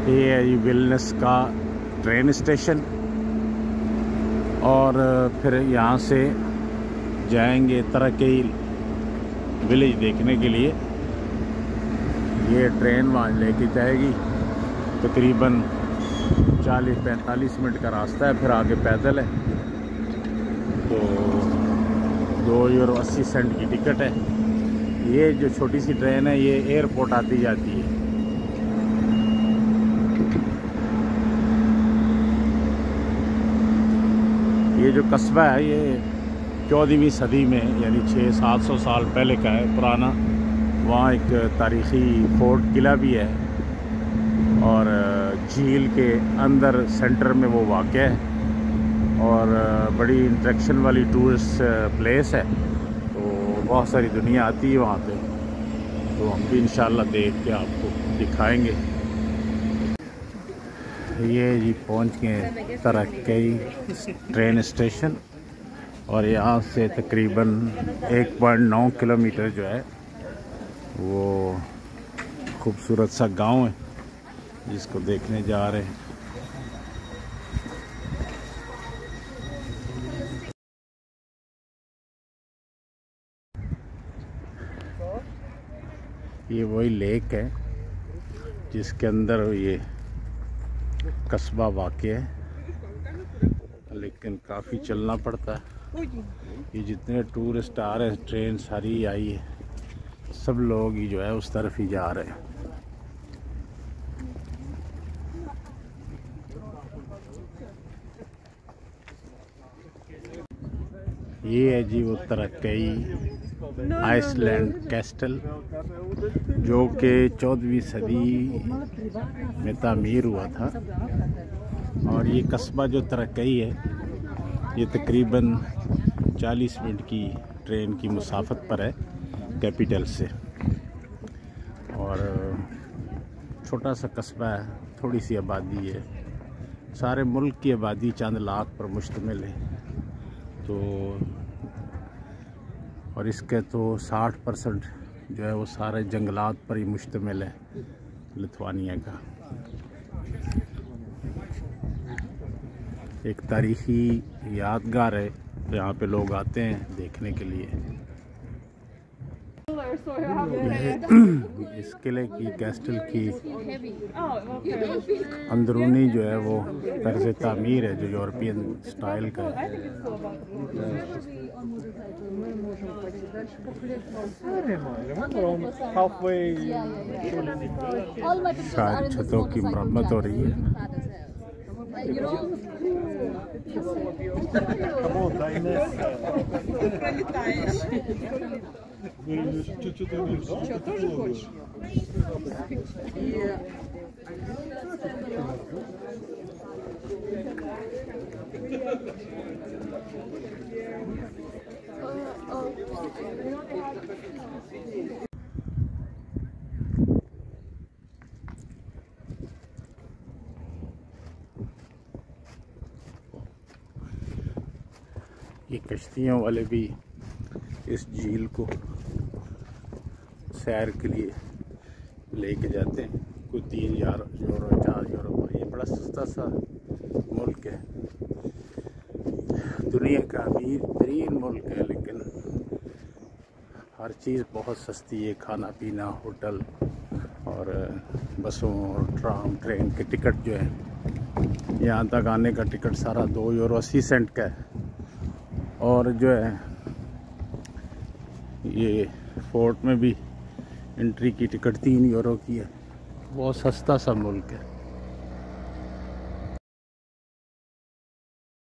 ये है विलनेस का ट्रेन स्टेशन। और फिर यहाँ से जाएंगे तरकेई विलेज देखने के लिए। ये ट्रेन वहाँ लेके जाएगी। तकरीबन 40-45 मिनट का रास्ता है, फिर आगे पैदल है। तो €2.80 की टिकट है। ये जो छोटी सी ट्रेन है ये एयरपोर्ट आती जाती है। ये जो कस्बा है ये 14वीं सदी में यानी 600-700 साल पहले का है पुराना। वहाँ एक तारीख़ी फोर्ट किला भी है और झील के अंदर सेंटर में वो वाक़या है और बड़ी इंट्रैक्शन वाली टूरिस्ट प्लेस है। तो बहुत सारी दुनिया आती है वहाँ पे। तो हम भी इंशाल्लाह देख के आपको दिखाएंगे। ये जी पहुँच गए तरकेई ट्रेन स्टेशन और यहाँ से तकरीबन 1.9 किलोमीटर जो है वो खूबसूरत सा गांव है जिसको देखने जा रहे हैं। ये वही लेक है जिसके अंदर ये कस्बा वाक़या है, लेकिन काफ़ी चलना पड़ता है। ये जितने टूरिस्ट आ रहे हैं ट्रेन सारी आई है, सब लोग ही जो है उस तरफ ही जा रहे हैं। ये है जी वो तरकेई आइसलैंड कैस्टल जो कि 14वीं सदी में तामीर हुआ था। और ये कस्बा जो तरकेई है ये तकरीबन 40 मिनट की ट्रेन की मुसाफत पर है कैपिटल से। और छोटा सा कस्बा है, थोड़ी सी आबादी है। सारे मुल्क की आबादी चंद लाख पर मुश्तमिल है। तो और इसके तो 60% जो है वो सारे जंगलात पर ही मुश्तमिल है लिथुआनिया का। एक तारीख़ी यादगार है, यहाँ पे लोग आते हैं देखने के लिए। इस किले की कैस्टल की अंदरूनी जो है वो तर्ज तामीर है जो यूरोपियन स्टाइल का है। शायद छतों की मरम्मत हो रही है। ये कश्तियों वाले भी इस झील को सैर के लिए लेके जाते हैं। कोई 3 यूरो 4 यूरो पर। ये बड़ा सस्ता सा मुल्क है, दुनिया का अमीर तरीन मुल्क है, लेकिन हर चीज़ बहुत सस्ती है। खाना पीना, होटल और बसों और ट्रेन के टिकट जो है यहाँ तक आने का टिकट सारा €2.80 का है। और जो है ये फोर्ट में भी एंट्री की टिकट €3 की है। बहुत सस्ता सा मुल्क है।